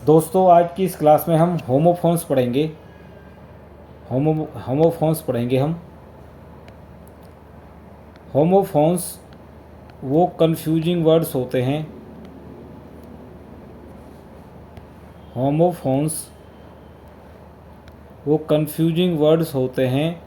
दोस्तों, आज की इस क्लास में हम होमोफोन्स पढ़ेंगे। होमोफोन्स पढ़ेंगे हम। होमोफोन्स वो कंफ्यूजिंग वर्ड्स होते हैं। होमोफोन्स वो कंफ्यूजिंग वर्ड्स होते हैं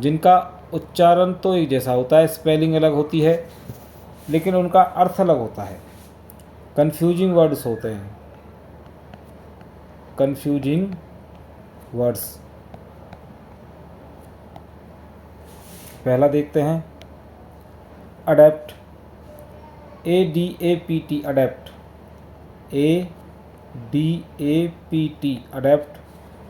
जिनका उच्चारण तो एक जैसा होता है, स्पेलिंग अलग होती है, लेकिन उनका अर्थ अलग होता है। कंफ्यूजिंग वर्ड्स होते हैं, कंफ्यूजिंग वर्ड्स। पहला देखते हैं, adapt. ADAPT, adapt. ADAPT, adapt.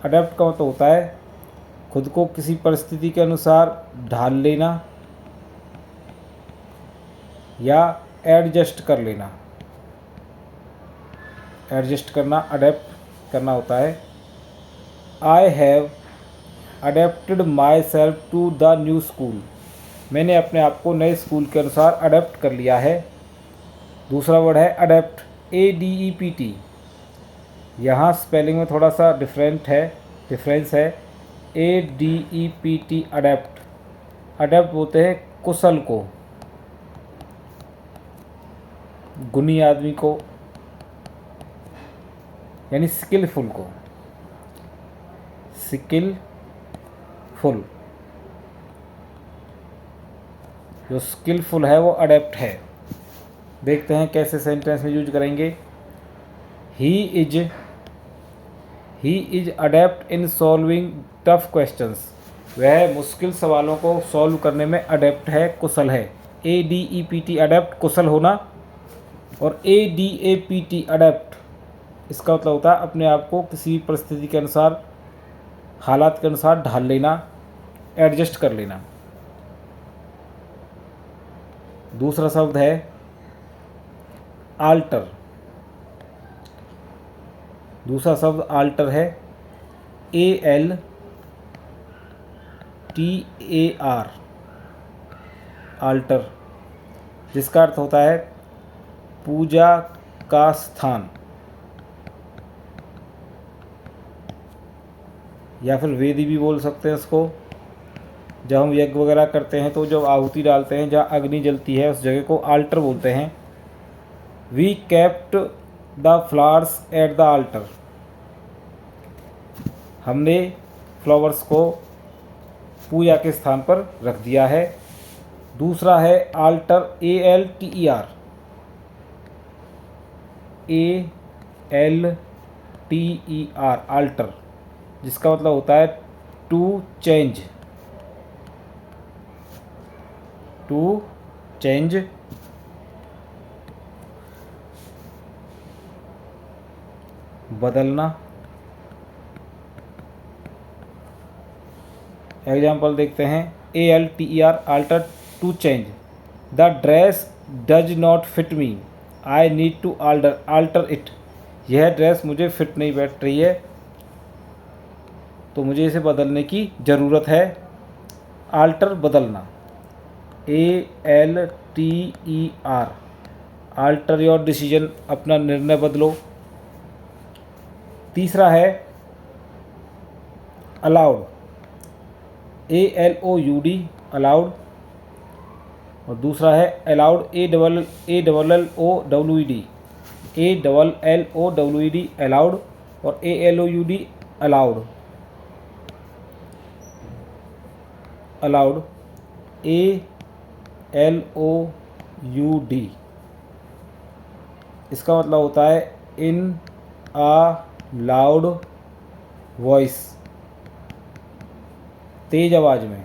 Adapt का मतलब होता है खुद को किसी परिस्थिति के अनुसार ढाल लेना या एडजस्ट कर लेना। एडजस्ट करना, अडेप्ट करना होता है। I have adapted myself to the new school. मैंने अपने आप को नए स्कूल के अनुसार अडेप्ट कर लिया है। दूसरा वर्ड है अडेप्ट, ADEPT। यहाँ स्पेलिंग में थोड़ा सा डिफरेंस है। ADEPT, adapt. अडेप्ट बोलते हैं कुशल को, गुणी आदमी को, यानी स्किलफुल को। स्किलफुल, जो स्किलफुल है वो अडेप्ट है। देखते हैं कैसे सेंटेंस में यूज करेंगे। He is adapt in solving tough questions. वह मुश्किल सवालों को सॉल्व करने में अडेप्ट है, कुशल है। ADEPT, अडेप्ट, कुशल होना। और ADAPT, अडेप्ट, इसका मतलब होता है अपने आप को किसी परिस्थिति के अनुसार, हालात के अनुसार ढाल लेना, एडजस्ट कर लेना। दूसरा शब्द है आल्टर। दूसरा शब्द आल्टर है, ALTAR, आल्टर, जिसका अर्थ होता है पूजा का स्थान, या फिर वेदी भी बोल सकते हैं इसको। जब हम यज्ञ वगैरह करते हैं तो जब आहुति डालते हैं, जहाँ अग्नि जलती है, उस जगह को आल्टर बोलते हैं। We kept the flowers at the altar. हमने फ्लावर्स को पूजा के स्थान पर रख दिया है। दूसरा है आल्टर, ALTER, आल्टर, जिसका मतलब होता है टू चेंज, बदलना। एग्जाम्पल देखते हैं। ALTER, alter, to change. The dress does not fit me, I need to alter it. यह ड्रेस मुझे फिट नहीं बैठ रही है, तो मुझे इसे बदलने की ज़रूरत है। आल्टर, बदलना। ALTER, आल्टर योर डिसीजन, अपना निर्णय बदलो। तीसरा है अलाउड, ALOUD, अलाउड। और दूसरा है अलाउड, ALLOWED, अलाउड। और ALOUD, अलाउड। ALOUD, इसका मतलब होता है इन आ लाउड वॉइस, तेज आवाज़ में,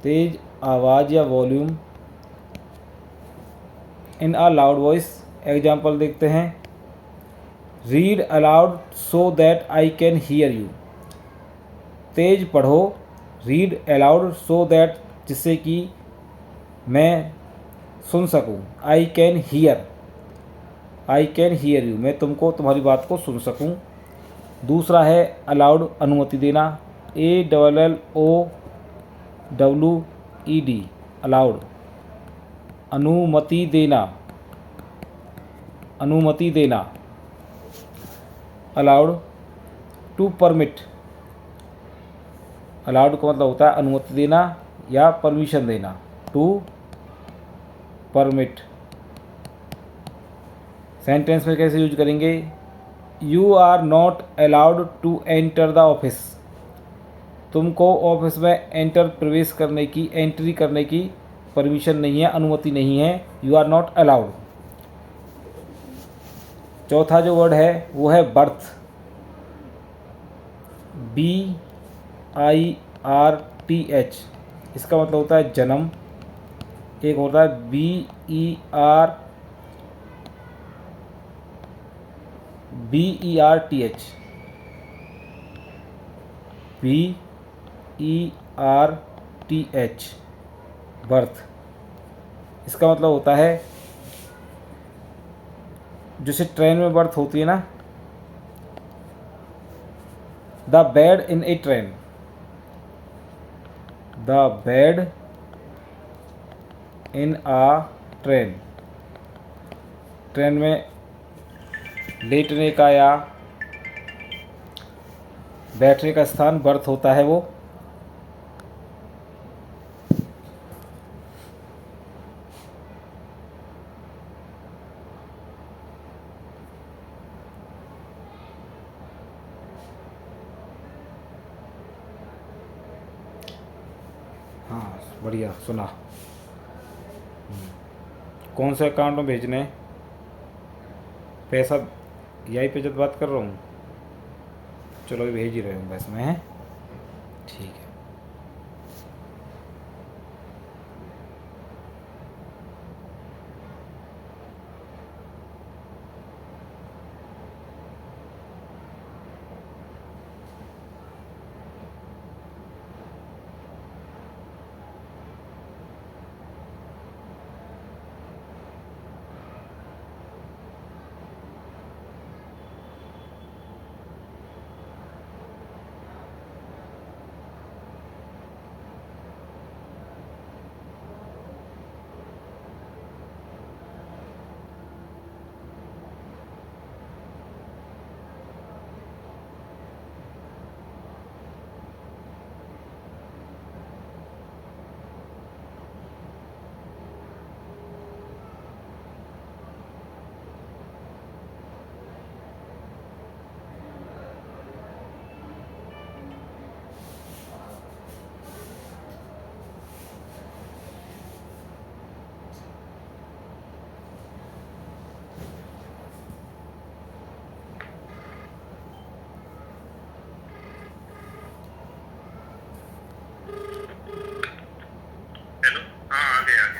तेज आवाज़ या volume. In a loud voice. Example देखते हैं। Read aloud so that I can hear you. तेज पढ़ो, रीड अलाउड सो दैट, जिससे कि मैं सुन सकूं। आई कैन हियर यू, मैं तुमको, तुम्हारी बात को सुन सकूं। दूसरा है अलाउड, अनुमति देना। ALLOWED, अलाउड, अनुमति देना। अनुमति देना, अलाउड टू परमिट, अलाउड का मतलब होता है अनुमति देना या परमिशन देना, टू परमिट। सेंटेंस में कैसे यूज करेंगे, you are not allowed to enter the office, तुमको ऑफिस में प्रवेश करने की, एंट्री करने की परमिशन नहीं है, अनुमति नहीं है, यू आर नॉट अलाउड। चौथा जो वर्ड है वो है बर्थ, BIRTH, इसका मतलब होता है जन्म। एक होता है BERTH, BERTH, बर्थ। इसका मतलब होता है जैसे ट्रेन में बर्थ होती है ना, the bed in a train, the bed in a train, train में लेटने का या बैठने का स्थान बर्थ होता है वो। हाँ बढ़िया सुना। कौन से अकाउंट में भेजने हैं पैसा, यही पे जब बात कर रहा हूँ, चलो अभी भेज ही रहे हूँ बस मैं, है ठीक है।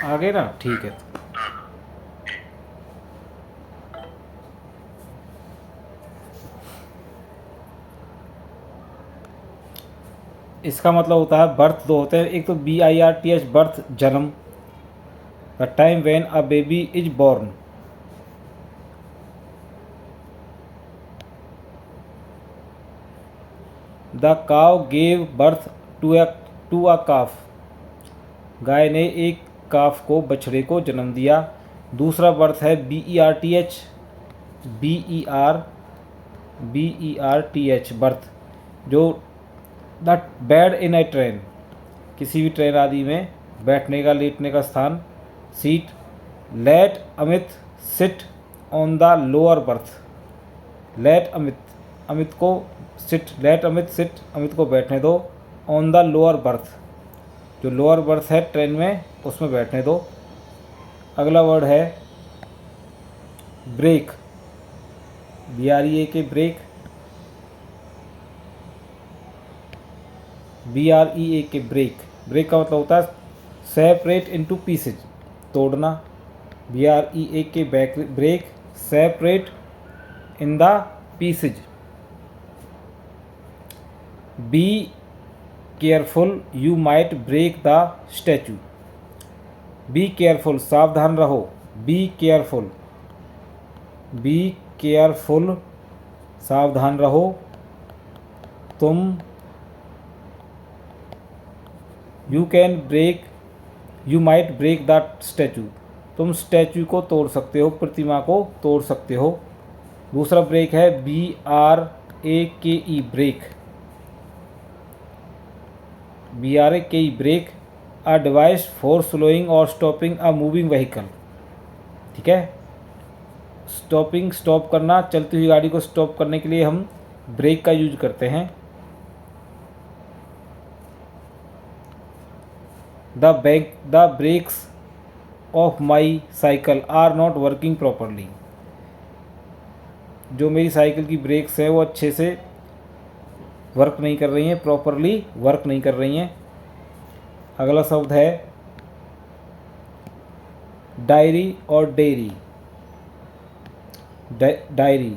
आ गए ना, ठीक है। इसका मतलब होता है बर्थ, दो होते हैं, एक तो BIRTH बर्थ जन्म, the time when a baby is born, the काव गेव बर्थ टू अ काफ, गाय ने एक काफ को, बछड़े को जन्म दिया। दूसरा बर्थ है BERTH, BERTH बर्थ, जो the bed in a train, किसी भी ट्रेन आदि में बैठने का, लेटने का स्थान, seat. Let Amit sit on the lower berth, let Amit को sit, let Amit sit, Amit को बैठने दो, ऑन द लोअर बर्थ, जो लोअर बर्थ है ट्रेन में उसमें बैठने दो। अगला वर्ड है break, BREAK break, BREAK break, break का मतलब होता है सेपरेट इनटू पीसेज, तोड़ना। BREAK break, separate in the pieces. Be careful you might break the statue, be careful सावधान रहो, बी केयरफुल, बी केयरफुल सावधान रहो, तुम, you can break, you might break the statue, तुम स्टैचू को तोड़ सकते हो, प्रतिमा को तोड़ सकते हो। दूसरा ब्रेक है BRAKE brake, BRAKE brake, a device for slowing और स्टॉपिंग अ मूविंग व्हीकल। ठीक है, स्टॉप करना, चलती हुई गाड़ी को स्टॉप करने के लिए हम ब्रेक का यूज करते हैं। The brakes of my cycle are not working properly. जो मेरी साइकिल की ब्रेक्स हैं वो अच्छे से वर्क नहीं कर रही हैं, प्रॉपरली वर्क नहीं कर रही हैं। अगला शब्द है डायरी और dairy. Diary,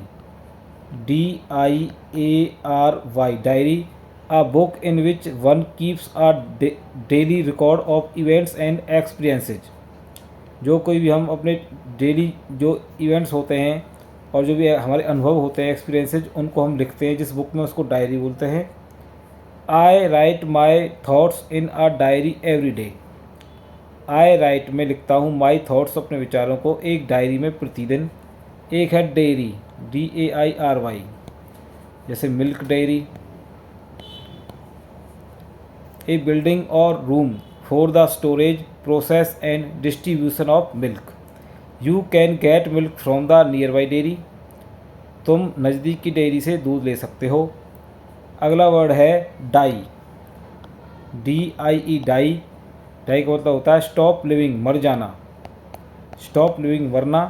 DIARY, diary, a book in which one keeps a daily record of events and experiences. जो कोई भी हम अपने डेली जो इवेंट्स होते हैं और जो भी हमारे अनुभव होते हैं, एक्सपीरियंसेस, उनको हम लिखते हैं जिस बुक में, उसको डायरी बोलते हैं। I write my thoughts in a diary every day. I write, मैं लिखता हूँ, माई थाट्स, अपने विचारों को, एक डायरी में प्रतिदिन। एक है डेयरी, DAIRY, जैसे मिल्क डेयरी। ए बिल्डिंग और room for the storage, process and distribution of milk. You can get milk from the near by dairy. तुम नज़दीक की डेयरी से दूध ले सकते हो। अगला वर्ड है डाई, DIE, डाई। डाई का मतलब होता है स्टॉप लिविंग, मर जाना, स्टॉप लिविंग, मरना।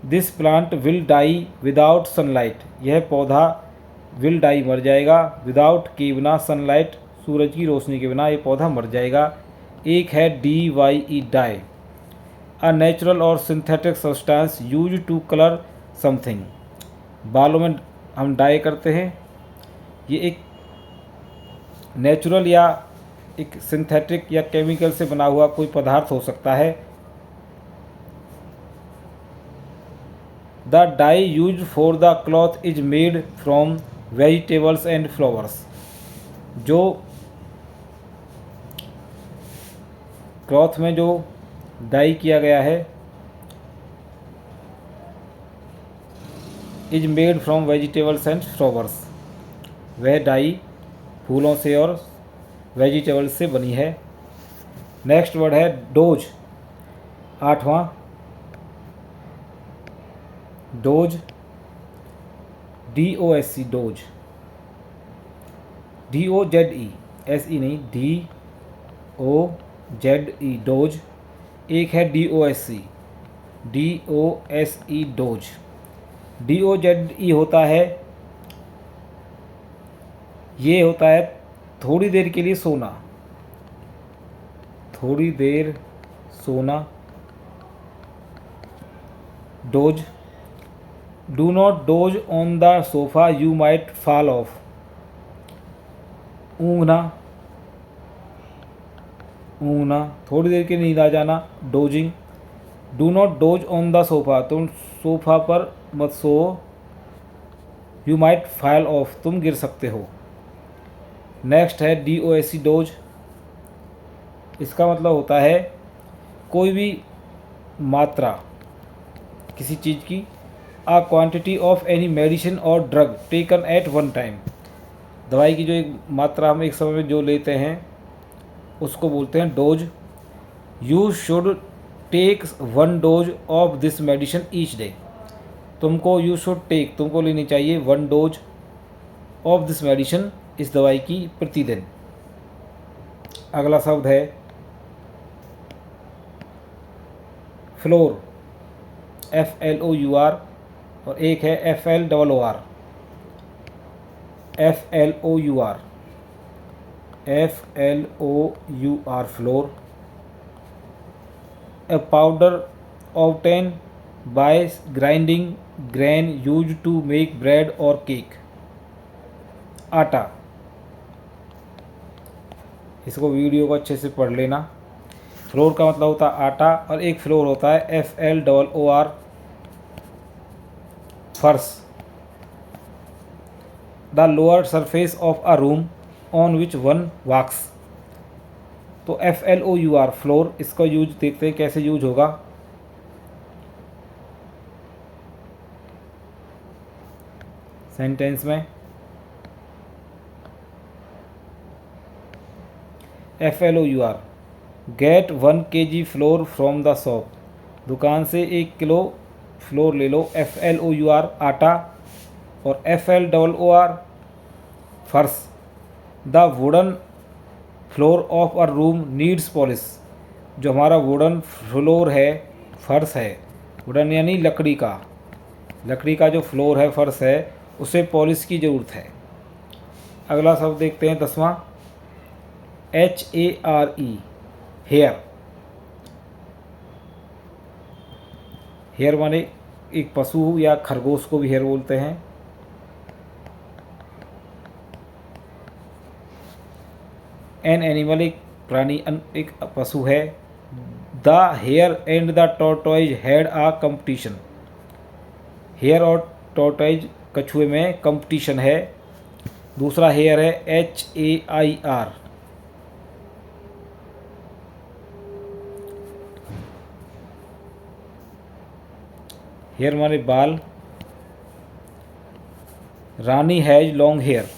This plant will die without sunlight. यह पौधा विल डाई, मर जाएगा, विदाउट, के बिना, सनलाइट, सूरज की रोशनी के बिना, ये पौधा मर जाएगा। एक है DYE, डाई, अ नेचुरल और synthetic substance use to colour something. बालों में हम डाई करते हैं, ये एक नेचुरल या एक सिंथेटिक या केमिकल से बना हुआ कोई पदार्थ हो सकता है। The dye use for the cloth is made from vegetables and flowers. जो क्लॉथ में जो डाई किया गया है, is made from vegetables and flowers, वह डाई फूलों से और वेजिटेबल्स से बनी है। नेक्स्ट वर्ड है डोज, 8वां, doze, DOSC, doze, DOZE, SE नहीं, DOZE, डोज। एक है DOSC, डोज। DOZE होता है, ये होता है थोड़ी देर के लिए सोना, थोड़ी देर सोना। Doze, do not doze on the sofa, you might fall off. ऊँघना, थोड़ी देर के नींद आ जाना, dozing. Do not doze on the sofa, तुम सोफा पर मत सो। यू माइट फॉल ऑफ, तुम गिर सकते हो। नेक्स्ट है DOSC, डोज। इसका मतलब होता है कोई भी मात्रा किसी चीज़ की, a quantity of any medicine or drug taken at one time. दवाई की जो एक मात्रा हम एक समय में जो लेते हैं उसको बोलते हैं dose. You should take 1 dose of this medicine each day. तुमको, यू शुड टेक, तुमको लेनी चाहिए 1 डोज ऑफ दिस मेडिसिन, इस दवाई की, प्रतिदिन। अगला शब्द है फ्लोर, FLOUR, और एक है FLOOR, floor. A powder obtained by grinding grain used to make bread or cake। आटा, इसको वीडियो को अच्छे से पढ़ लेना। फ्लोर का मतलब होता है आटा, और एक फ्लोर होता है FLOOR, फर्श। The lower surface of a room on which one walks. तो FLOUR, फ्लोर, इसका यूज देखते हैं कैसे यूज होगा। सेंटेंस में FLOUR get 1 kg flour from the shop, दुकान से 1 किलो फ्लोर ले लो। FLOUR आटा और FLOOR फर्श। The wooden floor of a room needs polish, जो हमारा वुडन फ्लोर है, फर्श है, वुडन यानी लकड़ी का जो फ्लोर है, फर्श है, उसे पॉलिश की ज़रूरत है। अगला शब्द देखते हैं 10वां HARE हेयर। हेयर माने एक पशु या खरगोश को भी हेयर बोलते हैं। एन एनिमल एक प्राणी, एक पशु है। The hare and the tortoise had a competition, hare और टॉर्टोइज कछुए में कंपटीशन है। दूसरा हेयर है HAIR, हेयर माने बाल। रानी हैज लॉन्ग हेयर,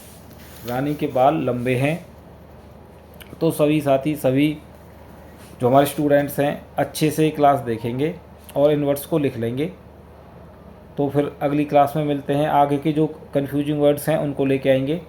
रानी के बाल लंबे हैं। तो सभी साथी, सभी जो हमारे स्टूडेंट्स हैं अच्छे से क्लास देखेंगे और इन वर्ड्स को लिख लेंगे। तो फिर अगली क्लास में मिलते हैं, आगे के जो कन्फ्यूजिंग वर्ड्स हैं उनको लेके आएंगे।